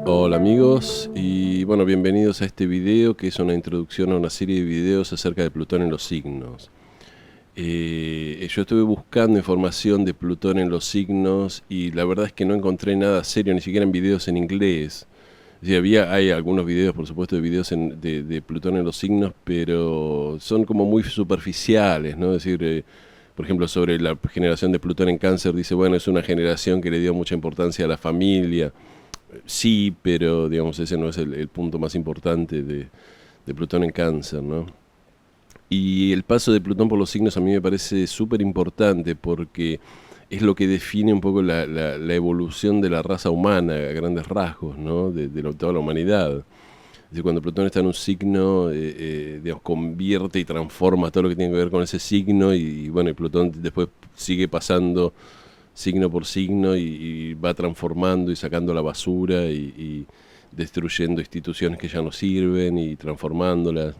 Hola amigos y bueno, bienvenidos a este video que es una introducción a una serie de videos acerca de Plutón en los signos. Yo estuve buscando información de Plutón en los signos y la verdad es que no encontré nada serio, ni siquiera en videos en inglés. Es decir, hay algunos videos, por supuesto, de videos de Plutón en los signos, pero son como muy superficiales, ¿no? Es decir, por ejemplo, sobre la generación de Plutón en Cáncer, dice, bueno, es una generación que le dio mucha importancia a la familia. Sí, pero digamos, ese no es el punto más importante de Plutón en Cáncer, ¿no? Y el paso de Plutón por los signos a mí me parece súper importante porque es lo que define un poco la evolución de la raza humana a grandes rasgos, ¿no? De toda la humanidad. Es decir, cuando Plutón está en un signo, digamos, convierte y transforma todo lo que tiene que ver con ese signo y bueno, y Plutón después sigue pasando signo por signo y va transformando y sacando la basura y destruyendo instituciones que ya no sirven y transformándolas.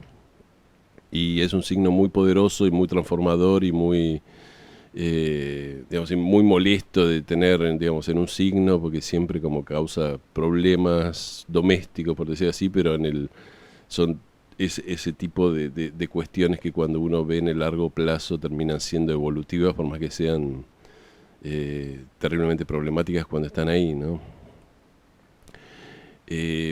Y es un signo muy poderoso y muy transformador y muy, digamos, y muy molesto de tener, digamos, en un signo porque siempre como causa problemas domésticos, por decir así, pero son ese tipo de cuestiones que cuando uno ve en el largo plazo terminan siendo evolutivas, por más que sean terriblemente problemáticas cuando están ahí, ¿no?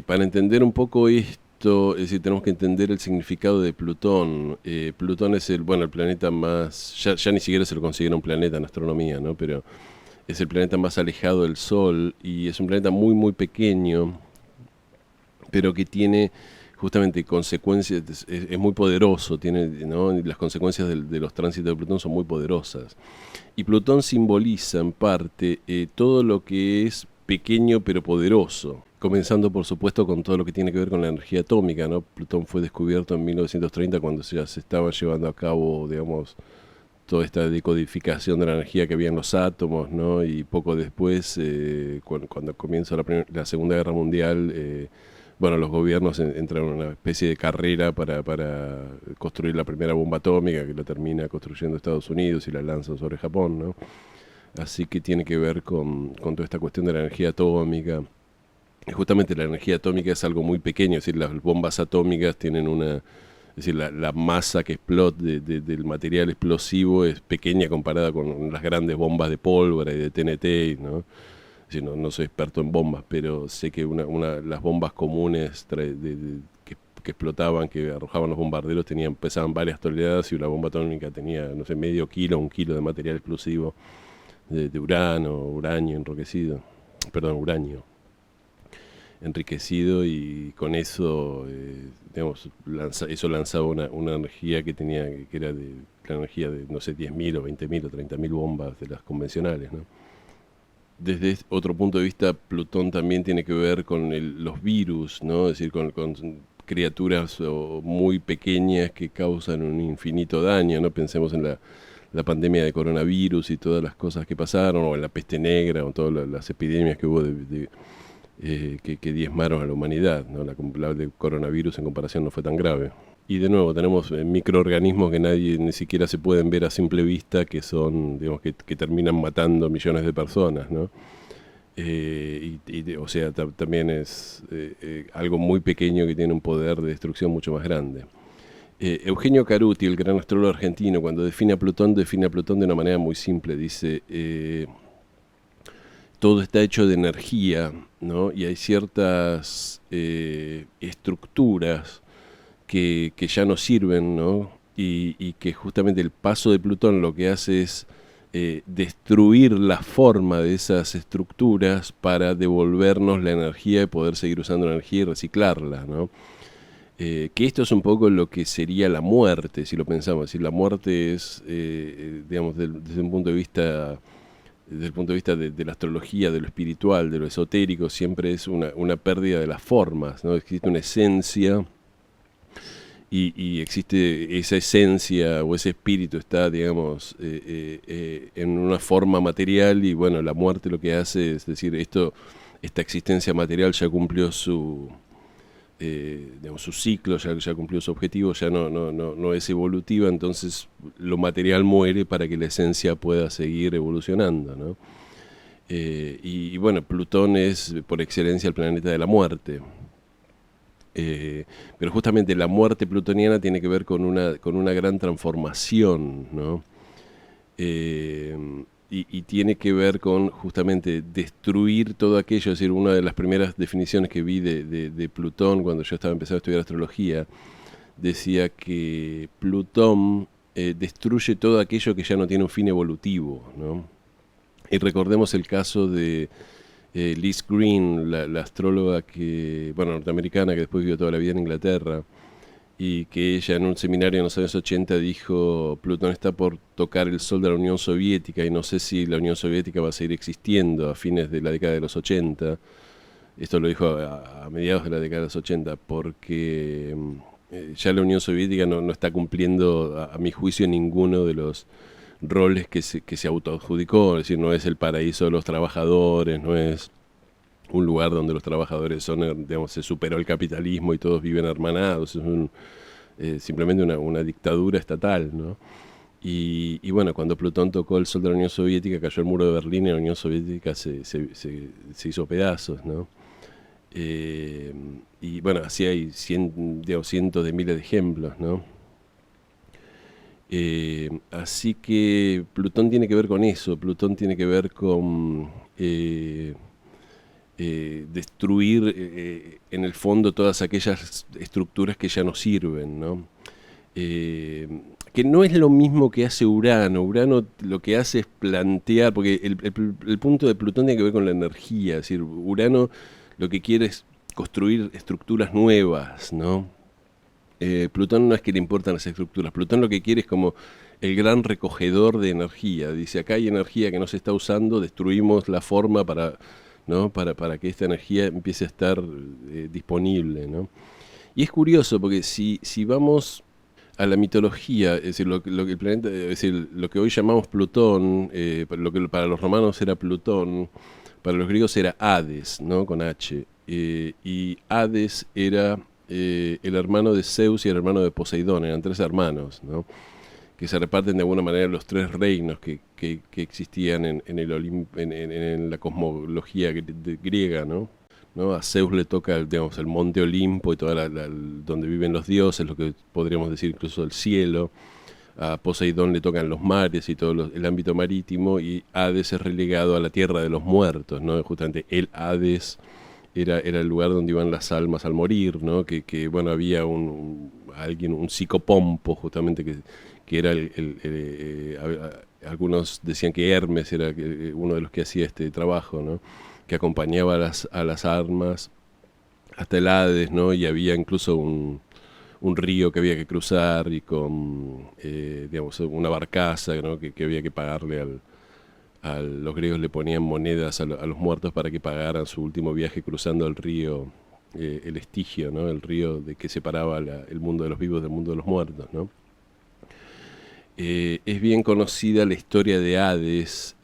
Para entender un poco esto, es decir, tenemos que entender el significado de Plutón. Plutón es el planeta más, ya ni siquiera se lo considera un planeta en astronomía, ¿no? Pero es el planeta más alejado del Sol y es un planeta muy, muy pequeño, pero que tiene justamente consecuencias, es muy poderoso, tiene, ¿no? Las consecuencias de los tránsitos de Plutón son muy poderosas. Y Plutón simboliza en parte todo lo que es pequeño pero poderoso, comenzando por supuesto con todo lo que tiene que ver con la energía atómica, ¿no? Plutón fue descubierto en 1930 cuando ya se estaba llevando a cabo, digamos, toda esta decodificación de la energía que había en los átomos, ¿no? Y poco después, cuando comienza la Segunda Guerra Mundial, bueno, los gobiernos entran en una especie de carrera para construir la primera bomba atómica que la termina construyendo Estados Unidos y la lanzan sobre Japón, ¿no? Así que tiene que ver con toda esta cuestión de la energía atómica. Y justamente la energía atómica es algo muy pequeño, es decir, las bombas atómicas tienen es decir, la masa que explota del material explosivo es pequeña comparada con las grandes bombas de pólvora y de TNT, ¿no? Sí, no soy experto en bombas, pero sé que las bombas comunes que explotaban, que arrojaban los bombarderos, pesaban varias toneladas y una bomba atómica tenía, no sé, medio kilo, un kilo de material explosivo de uranio enriquecido, perdón, uranio enriquecido y con eso, digamos, eso lanzaba una energía que era de la energía de, no sé, 10.000 o 20.000 o 30.000 bombas de las convencionales, ¿no? Desde otro punto de vista, Plutón también tiene que ver con los virus, ¿no? Es decir, con criaturas muy pequeñas que causan un infinito daño, ¿no? Pensemos en la pandemia de coronavirus y todas las cosas que pasaron, o en la peste negra, o todas las epidemias que hubo que diezmaron a la humanidad, ¿no? La de coronavirus en comparación no fue tan grave. Y de nuevo tenemos microorganismos que nadie ni siquiera se pueden ver a simple vista, que son, digamos, que terminan matando millones de personas, ¿no? O sea, también es algo muy pequeño que tiene un poder de destrucción mucho más grande. Eugenio Caruti, el gran astrólogo argentino, cuando define a Plutón de una manera muy simple. Dice, todo está hecho de energía, ¿no? Y hay ciertas estructuras que ya no sirven, ¿no? Y que justamente el paso de Plutón lo que hace es destruir la forma de esas estructuras para devolvernos la energía y poder seguir usando la energía y reciclarla, ¿no? Que esto es un poco lo que sería la muerte, si lo pensamos. Si la muerte es, digamos, desde un punto de vista, desde el punto de vista de la astrología, de lo espiritual, de lo esotérico, siempre es una pérdida de las formas, ¿no? Existe una esencia y existe esa esencia o ese espíritu está, digamos, en una forma material y bueno, la muerte lo que hace es decir, esta existencia material ya cumplió digamos, su ciclo, ya cumplió su objetivo, ya no es evolutiva, entonces lo material muere para que la esencia pueda seguir evolucionando, ¿no? Y bueno, Plutón es por excelencia el planeta de la muerte. Pero justamente la muerte plutoniana tiene que ver con una gran transformación, ¿no? Eh, y tiene que ver con justamente destruir todo aquello. Es decir, una de las primeras definiciones que vi de Plutón cuando yo estaba empezando a estudiar astrología, decía que Plutón destruye todo aquello que ya no tiene un fin evolutivo, ¿no? Y recordemos el caso de Liz Green, la astróloga que, bueno, norteamericana, que después vivió toda la vida en Inglaterra, y que ella en un seminario en los años 80 dijo: Plutón está por tocar el sol de la Unión Soviética y no sé si la Unión Soviética va a seguir existiendo a fines de la década de los 80. Esto lo dijo a mediados de la década de los 80, porque ya la Unión Soviética no está cumpliendo, a mi juicio, ninguno de los roles que se autoadjudicó. Es decir, no es el paraíso de los trabajadores, no es un lugar donde los trabajadores son, digamos, se superó el capitalismo y todos viven hermanados. Es simplemente una dictadura estatal, ¿no? Y bueno, cuando Plutón tocó el sol de la Unión Soviética, cayó el muro de Berlín y la Unión Soviética se hizo pedazos, ¿no? Y bueno, así hay cientos de miles de ejemplos, ¿no? Así que Plutón tiene que ver con eso. Plutón tiene que ver con destruir en el fondo todas aquellas estructuras que ya no sirven, ¿no? Eh, que no es lo mismo que hace Urano. Urano lo que hace es plantear, porque el punto de Plutón tiene que ver con la energía. Es decir, Urano lo que quiere es construir estructuras nuevas, ¿no? Plutón no es que le importan las estructuras. Plutón lo que quiere es como el gran recogedor de energía. Dice: acá hay energía que no se está usando, destruimos la forma para, ¿no? para que esta energía empiece a estar disponible, ¿no? Y es curioso porque si vamos a la mitología, es decir, lo que el planeta, es decir, lo que hoy llamamos Plutón, lo que para los romanos era Plutón, para los griegos era Hades, ¿no? Con H. Y Hades era el hermano de Zeus y el hermano de Poseidón, eran tres hermanos, ¿no? Que se reparten de alguna manera los tres reinos que existían en la cosmología griega, ¿no? ¿No? A Zeus le toca, digamos, el monte Olimpo y donde viven los dioses, lo que podríamos decir incluso el cielo. A Poseidón le tocan los mares y todo el ámbito marítimo, y Hades es relegado a la tierra de los muertos, ¿no? Justamente el Hades era el lugar donde iban las almas al morir, ¿no? Bueno, había un psicopompo justamente que era algunos decían que Hermes era uno de los que hacía este trabajo, ¿no? Que acompañaba a las almas hasta el Hades, ¿no? Y había incluso un río que había que cruzar y con, digamos, una barcaza, ¿no? que había que pagarle los griegos le ponían monedas a los muertos para que pagaran su último viaje cruzando el río, el Estigio, ¿no? El río que separaba el mundo de los vivos del mundo de los muertos, ¿no? Es bien conocida la historia de Hades,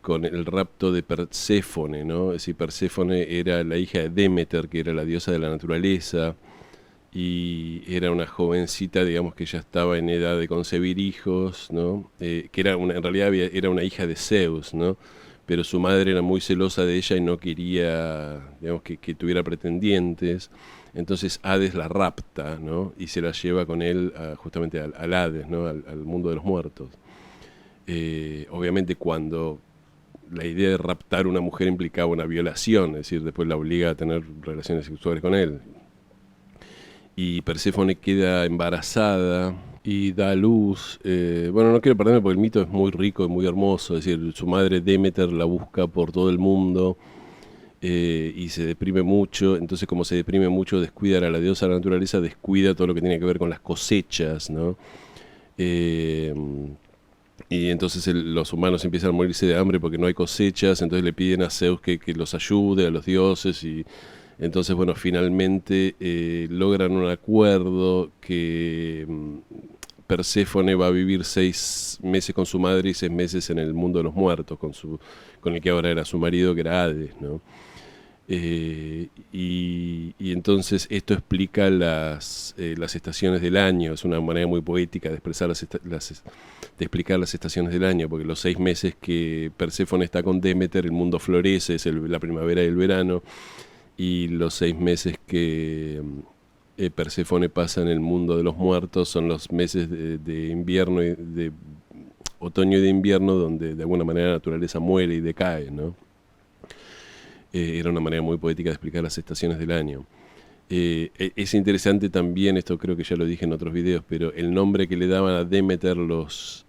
con el rapto de Perséfone, ¿no? Es decir, Perséfone era la hija de Demeter, que era la diosa de la naturaleza, y era una jovencita, digamos, que ya estaba en edad de concebir hijos, ¿no? Que en realidad era una hija de Zeus, ¿no? Pero su madre era muy celosa de ella y no quería, digamos, que tuviera pretendientes. Entonces Hades la rapta, ¿no? Y se la lleva con él justamente al Hades, ¿no? Al mundo de los muertos. Obviamente cuando la idea de raptar a una mujer implicaba una violación, es decir, después la obliga a tener relaciones sexuales con él. Y Perséfone queda embarazada y da a luz. Bueno, no quiero perderme porque el mito es muy rico y muy hermoso. Es decir, su madre Demeter la busca por todo el mundo y se deprime mucho. Entonces, como se deprime mucho, descuida a la diosa de la naturaleza, descuida todo lo que tiene que ver con las cosechas, ¿no? Y entonces los humanos empiezan a morirse de hambre porque no hay cosechas. Entonces le piden a Zeus que los ayude, a los dioses, y entonces, bueno, finalmente logran un acuerdo que Perséfone va a vivir 6 meses con su madre y 6 meses en el mundo de los muertos, con el que ahora era su marido, que era Hades, ¿no? Y entonces esto explica las estaciones del año. Es una manera muy poética de expresar de explicar las estaciones del año, porque los 6 meses que Perséfone está con Demeter, el mundo florece, es la primavera y el verano, y los 6 meses que Perséfone pasa en el mundo de los muertos son los meses de invierno, de otoño y de invierno, donde de alguna manera la naturaleza muere y decae, ¿no? Era una manera muy poética de explicar las estaciones del año. Es interesante también, esto creo que ya lo dije en otros videos, pero el nombre que le daban a Demeter los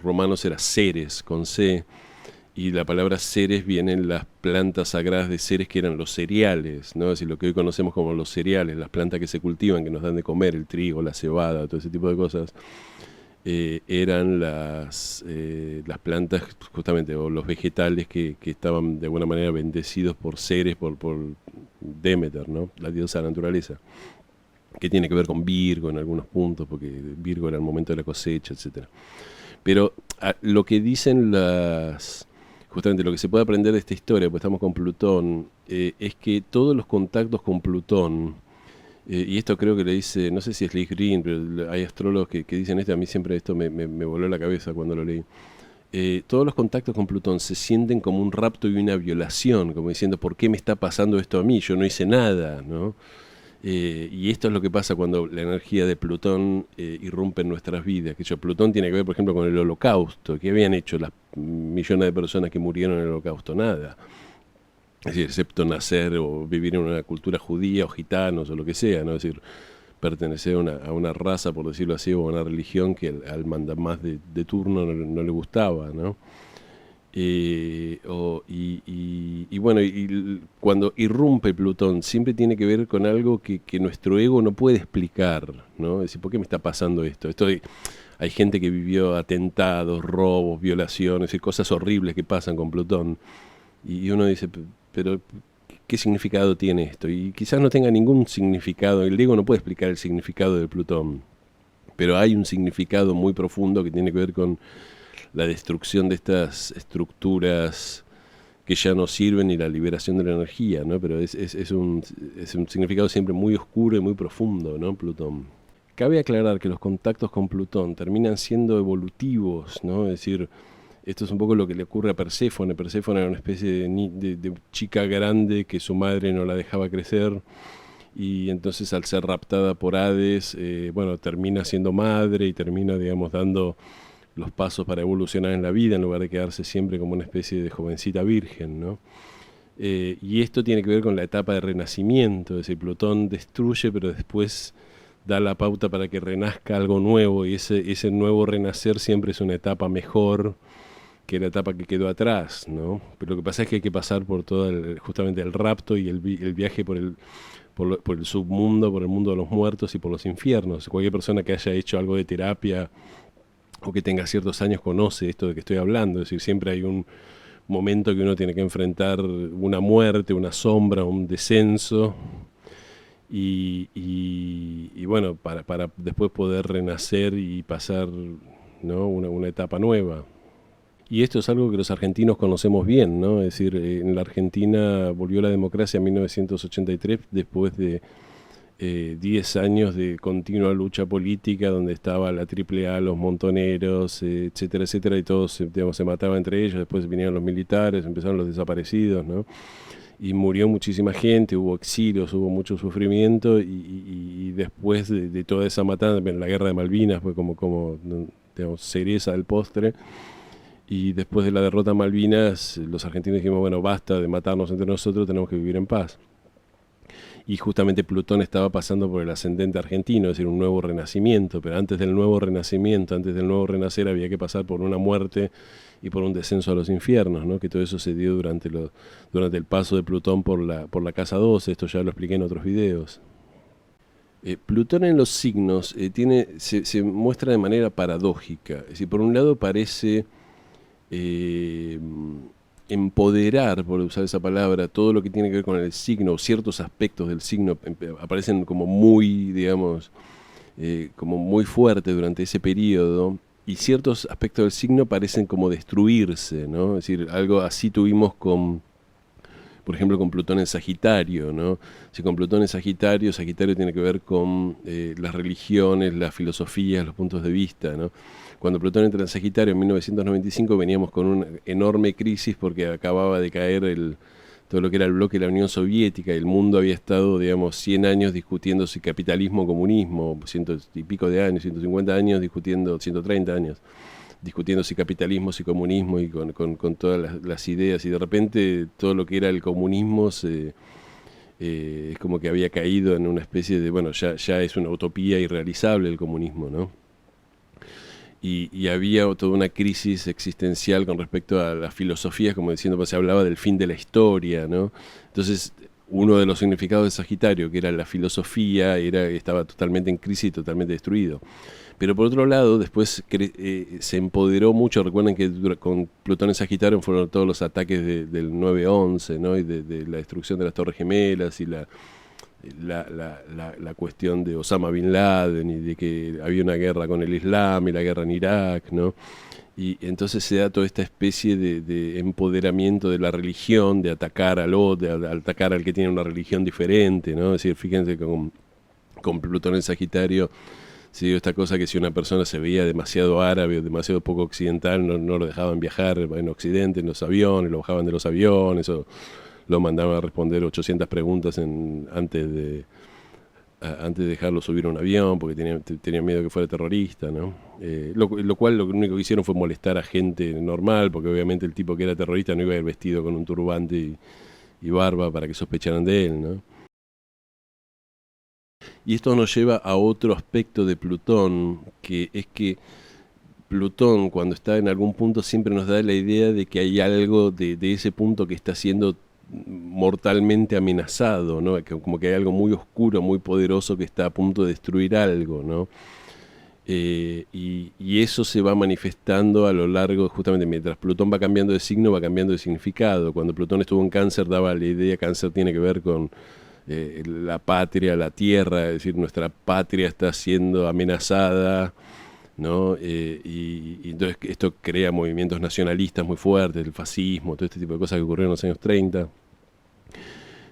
romanos era Ceres, con C, y la palabra Ceres viene en las plantas sagradas de Ceres, que eran los cereales, ¿no? Es decir, lo que hoy conocemos como los cereales, las plantas que se cultivan, que nos dan de comer, el trigo, la cebada, todo ese tipo de cosas. Eran las plantas justamente, o los vegetales que estaban de alguna manera bendecidos por Ceres, por Demeter, ¿no? La diosa de la naturaleza, que tiene que ver con Virgo en algunos puntos, porque Virgo era el momento de la cosecha, etcétera. Pero lo que dicen justamente lo que se puede aprender de esta historia, pues estamos con Plutón, es que todos los contactos con Plutón, y esto creo que le dice, no sé si es Lee Green, pero hay astrólogos que dicen esto, a mí siempre esto me voló la cabeza cuando lo leí. Todos los contactos con Plutón se sienten como un rapto y una violación, como diciendo, ¿por qué me está pasando esto a mí? Yo no hice nada, ¿no? Y esto es lo que pasa cuando la energía de Plutón irrumpe en nuestras vidas. Que Plutón tiene que ver, por ejemplo, con el Holocausto. ¿Qué habían hecho las millones de personas que murieron en el Holocausto? Nada. Es decir, excepto nacer o vivir en una cultura judía o gitanos o lo que sea, ¿no? Es decir, pertenecer a una raza, por decirlo así, o a una religión que al mandamás de turno no le gustaba, ¿no? Bueno, cuando irrumpe Plutón, siempre tiene que ver con algo que nuestro ego no puede explicar, ¿no? Es decir, ¿por qué me está pasando esto? Hay gente que vivió atentados, robos, violaciones y cosas horribles que pasan con Plutón. Y uno dice, pero ¿qué significado tiene esto? Y quizás no tenga ningún significado, el ego no puede explicar el significado de Plutón, pero hay un significado muy profundo que tiene que ver con la destrucción de estas estructuras que ya no sirven y la liberación de la energía, ¿no? Pero es un significado siempre muy oscuro y muy profundo, ¿no? Plutón. Cabe aclarar que los contactos con Plutón terminan siendo evolutivos, ¿no? Es decir, esto es un poco lo que le ocurre a Perséfone. Perséfone era una especie de chica grande que su madre no la dejaba crecer, y entonces al ser raptada por Hades, bueno, termina siendo madre y termina, digamos, dando los pasos para evolucionar en la vida en lugar de quedarse siempre como una especie de jovencita virgen, ¿no? Y esto tiene que ver con la etapa de renacimiento, es decir, Plutón destruye, pero después da la pauta para que renazca algo nuevo, y ese nuevo renacer siempre es una etapa mejor que la etapa que quedó atrás, ¿no? Pero lo que pasa es que hay que pasar por todo justamente el rapto y el viaje por el submundo, por el mundo de los muertos y por los infiernos. Cualquier persona que haya hecho algo de terapia o que tenga ciertos años conoce esto de que estoy hablando. Es decir, siempre hay un momento que uno tiene que enfrentar una muerte, una sombra, un descenso, y bueno, para después poder renacer y pasar, ¿no? una etapa nueva. Y esto es algo que los argentinos conocemos bien, ¿no? Es decir, en la Argentina volvió la democracia en 1983 después de 10 años de continua lucha política, donde estaba la AAA, los montoneros, etcétera, etcétera, y todos, digamos, se mataban entre ellos. Después vinieron los militares, empezaron los desaparecidos, ¿no? Y murió muchísima gente, hubo exilios, hubo mucho sufrimiento, y después de toda esa matanza, la guerra de Malvinas fue como digamos, cereza del postre. Y después de la derrota en Malvinas, los argentinos dijimos, bueno, basta de matarnos entre nosotros, tenemos que vivir en paz. Y justamente Plutón estaba pasando por el ascendente argentino, es decir, un nuevo renacimiento, pero antes del nuevo renacimiento, antes del nuevo renacer, había que pasar por una muerte y por un descenso a los infiernos, ¿no? Que todo eso se dio durante el paso de Plutón por la casa 12, esto ya lo expliqué en otros videos. Plutón en los signos se muestra de manera paradójica, es decir, por un lado parece empoderar, por usar esa palabra, todo lo que tiene que ver con el signo, ciertos aspectos del signo aparecen como muy, digamos, como muy fuertes durante ese periodo, y ciertos aspectos del signo parecen como destruirse, ¿no? Es decir, algo así tuvimos con por ejemplo, con Plutón en Sagitario, ¿no? Si con Plutón en Sagitario, Sagitario tiene que ver con las religiones, las filosofías, los puntos de vista, ¿no? Cuando Plutón entra en Sagitario en 1995 veníamos con una enorme crisis porque acababa de caer todo lo que era el bloque de la Unión Soviética y el mundo había estado, digamos, 100 años discutiendo si capitalismo o comunismo, 100 y pico de años, 150 años discutiendo, 130 años discutiendo si capitalismo, si comunismo y con todas las ideas y de repente todo lo que era el comunismo es como que había caído en una especie de, bueno, ya es una utopía irrealizable el comunismo, ¿no? Y había toda una crisis existencial con respecto a las filosofías, como diciendo, pues se hablaba del fin de la historia, ¿no? Entonces, uno de los significados de Sagitario, que era la filosofía, estaba totalmente en crisis y totalmente destruido. Pero por otro lado, después se empoderó mucho. Recuerden que con Plutón en Sagitario fueron todos los ataques del 9/11, ¿no? Y de la destrucción de las Torres Gemelas y la cuestión de Osama Bin Laden y de que había una guerra con el Islam y la guerra en Irak, ¿no? Y entonces se da toda esta especie de empoderamiento de la religión, de atacar al otro, de atacar al que tiene una religión diferente, ¿no? Es decir, fíjense que con Plutón en Sagitario se dio esta cosa que si una persona se veía demasiado árabe o demasiado poco occidental, no lo dejaban viajar en Occidente, en los aviones, lo bajaban de los aviones, o lo mandaban a responder 800 preguntas antes de dejarlo subir a un avión, porque tenían miedo que fuera terrorista, ¿no? Lo cual lo único que hicieron fue molestar a gente normal, porque obviamente el tipo que era terrorista no iba a ir vestido con un turbante y barba para que sospecharan de él, ¿no? Y esto nos lleva a otro aspecto de Plutón, que es que Plutón, cuando está en algún punto, siempre nos da la idea de que hay algo de ese punto que está siendo mortalmente amenazado, ¿no? Como que hay algo muy oscuro, muy poderoso que está a punto de destruir algo, ¿no? Y eso se va manifestando a lo largo, justamente mientras Plutón va cambiando de signo, va cambiando de significado. Cuando Plutón estuvo en Cáncer daba la idea, Cáncer tiene que ver con la patria, la tierra, es decir, nuestra patria está siendo amenazada, ¿no? Y entonces esto crea movimientos nacionalistas muy fuertes, el fascismo, todo este tipo de cosas que ocurrieron en los años 30.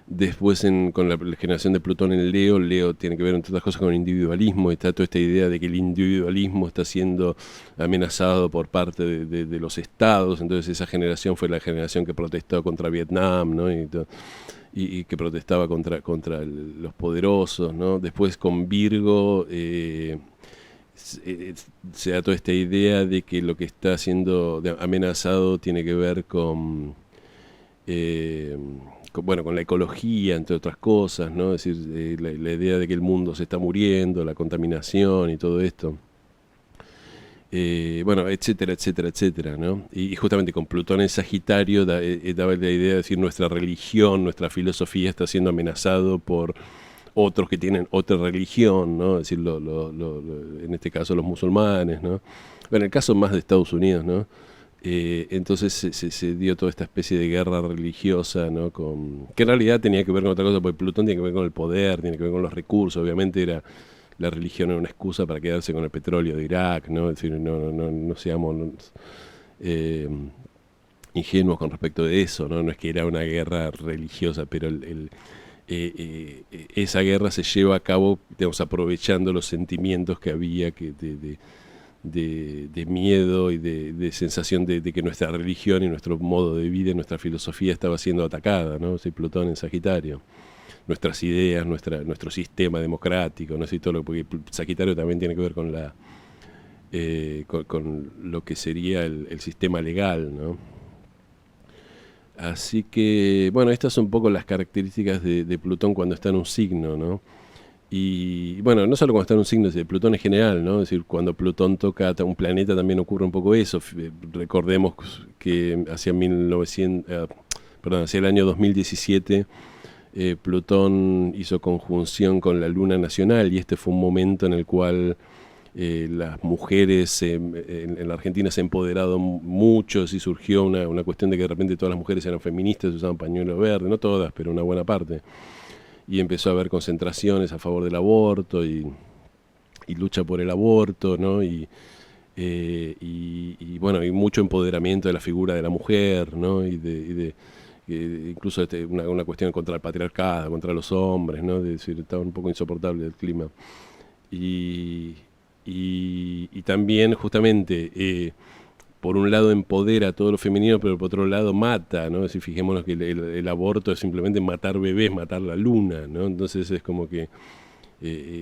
Después con la generación de Plutón en Leo tiene que ver entre otras cosas con el individualismo, y está toda esta idea de que el individualismo está siendo amenazado por parte de los estados. Entonces esa generación fue la generación que protestó contra Vietnam, ¿no? Y que protestaba contra los poderosos, ¿no? Después con Virgo se da toda esta idea de que lo que está siendo amenazado tiene que ver eh, bueno, con la ecología, entre otras cosas, ¿no? Es decir, la idea de que el mundo se está muriendo, la contaminación y todo esto. Bueno, etcétera, etcétera, etcétera, ¿no? Y justamente con Plutón en Sagitario daba la idea de decir nuestra religión, nuestra filosofía está siendo amenazado por otros que tienen otra religión, ¿no? Es decir, en este caso los musulmanes, ¿no? Bueno, en el caso más de Estados Unidos, ¿no? Entonces se dio toda esta especie de guerra religiosa, ¿no? Que en realidad tenía que ver con otra cosa, porque Plutón tiene que ver con el poder, tiene que ver con los recursos. Obviamente la religión era una excusa para quedarse con el petróleo de Irak, ¿no? Es decir, no seamos ingenuos con respecto de eso, ¿no? No es que era una guerra religiosa, pero esa guerra se lleva a cabo, digamos, aprovechando los sentimientos que había de miedo y de sensación de que nuestra religión y nuestro modo de vida y nuestra filosofía estaba siendo atacada, ¿no? Sí, Plutón en Sagitario. Nuestras ideas, nuestro sistema democrático, ¿no? Sí, todo porque Sagitario también tiene que ver con lo que sería el sistema legal, ¿no? Así que, bueno, estas son un poco las características de Plutón cuando está en un signo, ¿no? Y bueno, no solo cuando está en un signo, es de Plutón en general, ¿no? Es decir, cuando Plutón toca un planeta también ocurre un poco eso. Recordemos que hacia el año 2017 Plutón hizo conjunción con la Luna Nacional y este fue un momento en el cual las mujeres en la Argentina se han empoderado mucho, y surgió una cuestión de que de repente todas las mujeres eran feministas, usaban pañuelo verde, no todas, pero una buena parte. Y empezó a haber concentraciones a favor del aborto y lucha por el aborto, ¿no? Y bueno, y mucho empoderamiento de la figura de la mujer, ¿no? Y incluso una cuestión contra el patriarcado, contra los hombres, ¿no? Es decir, estaba un poco insoportable el clima. Y, y también justamente, por un lado empodera a todo lo femenino, pero por otro lado mata, ¿no? Es decir, fijémonos que el aborto es simplemente matar bebés, matar la luna, ¿no? Entonces es como que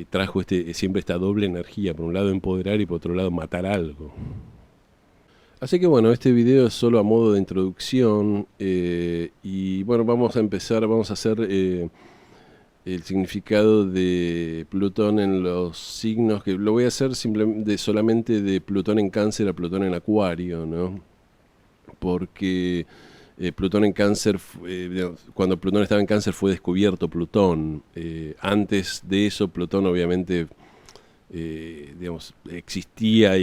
trajo siempre esta doble energía, por un lado empoderar y por otro lado matar algo. Así que bueno, este video es solo a modo de introducción, y bueno, vamos a empezar, vamos a hacer el significado de Plutón en los signos, que lo voy a hacer simplemente solamente de Plutón en Cáncer a Plutón en Acuario, ¿no? Porque Plutón en Cáncer, cuando Plutón estaba en Cáncer fue descubierto Plutón. Antes de eso Plutón obviamente digamos, existía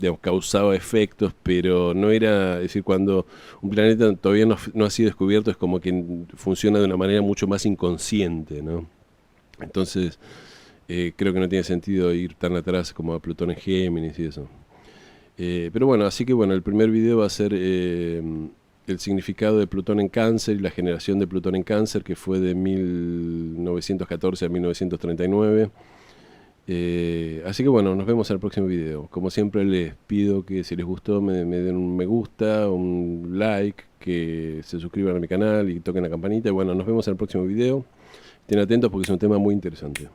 digamos, causaba efectos, pero no era, es decir, cuando un planeta todavía no ha sido descubierto es como que funciona de una manera mucho más inconsciente, ¿no? Entonces, creo que no tiene sentido ir tan atrás como a Plutón en Géminis y eso. Pero bueno, así que bueno, el primer video va a ser el significado de Plutón en Cáncer y la generación de Plutón en Cáncer, que fue de 1914 a 1939. Así que bueno, nos vemos en el próximo video. Como siempre les pido que si les gustó me den un me gusta, un like, que se suscriban a mi canal y toquen la campanita. Y bueno, nos vemos en el próximo video. Estén atentos porque es un tema muy interesante.